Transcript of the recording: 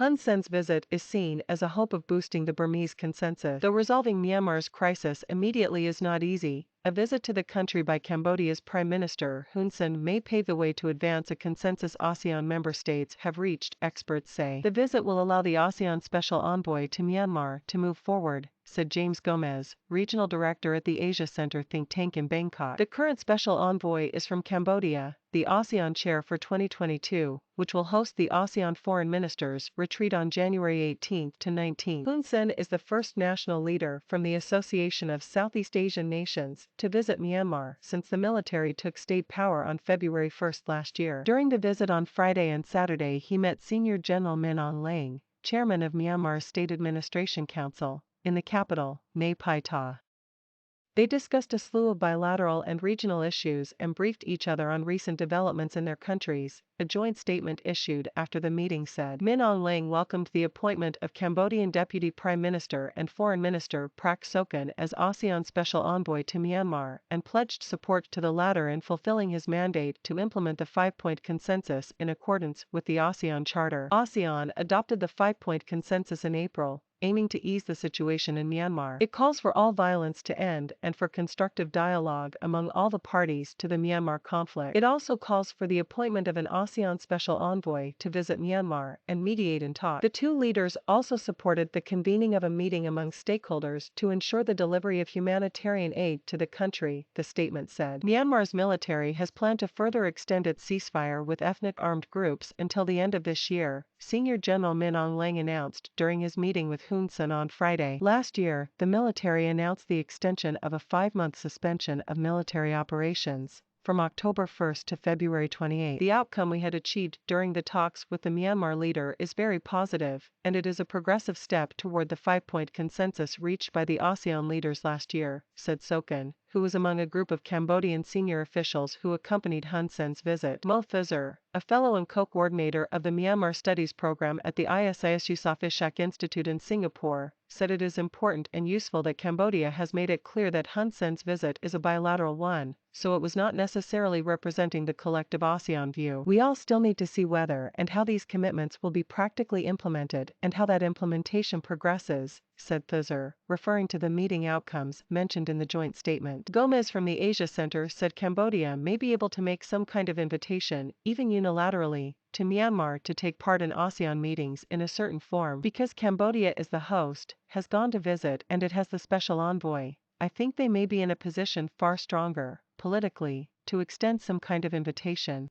Hun Sen's visit is seen as a hope of boosting the Burmese consensus. Though resolving Myanmar's crisis immediately is not easy, a visit to the country by Cambodia's Prime Minister Hun Sen may pave the way to advance a consensus ASEAN member states have reached, experts say. The visit will allow the ASEAN Special Envoy to Myanmar to move forward, said James Gomez, regional director at the Asia Center think tank in Bangkok. The current special envoy is from Cambodia, the ASEAN chair for 2022, which will host the ASEAN Foreign Ministers retreat on January 18 to 19. Hun Sen is the first national leader from the Association of Southeast Asian Nations to visit Myanmar since the military took state power on February 1 last year. During the visit on Friday and Saturday, he met Senior General Aung Hlaing, chairman of Myanmar's State Administration Council, in the capital, Nay Pai Ta. They discussed a slew of bilateral and regional issues and briefed each other on recent developments in their countries, a joint statement issued after the meeting said. Aung Hlaing welcomed the appointment of Cambodian Deputy Prime Minister and Foreign Minister Prak Sokhonn as ASEAN Special Envoy to Myanmar and pledged support to the latter in fulfilling his mandate to implement the five-point consensus in accordance with the ASEAN Charter. ASEAN adopted the five-point consensus in April, aiming to ease the situation in Myanmar. It calls for all violence to end and for constructive dialogue among all the parties to the Myanmar conflict. It also calls for the appointment of an ASEAN Special Envoy to visit Myanmar and mediate in talks. The two leaders also supported the convening of a meeting among stakeholders to ensure the delivery of humanitarian aid to the country, the statement said. Myanmar's military has planned to further extend its ceasefire with ethnic armed groups until the end of this year, Senior General Aung Hlaing announced during his meeting with Hun Sen on Friday. Last year, the military announced the extension of a 5-month suspension of military operations from October 1 to February 28. The outcome we had achieved during the talks with the Myanmar leader is very positive, and it is a progressive step toward the 5-point consensus reached by the ASEAN leaders last year, said Sokhonn, who was among a group of Cambodian senior officials who accompanied Hun Sen's visit. Mo Thuzer, a fellow and co-coordinator of the Myanmar Studies program at the ISIS Yusof Ishak Institute in Singapore, said it is important and useful that Cambodia has made it clear that Hun Sen's visit is a bilateral one, so it was not necessarily representing the collective ASEAN view. We all still need to see whether and how these commitments will be practically implemented and how that implementation progresses, said Thuzer, referring to the meeting outcomes mentioned in the joint statement. Gomez from the Asia Center said Cambodia may be able to make some kind of invitation, even unilaterally, to Myanmar to take part in ASEAN meetings in a certain form because Cambodia is the host, has gone to visit, and it has the special envoy. I think they may be in a position far stronger, politically, to extend some kind of invitation.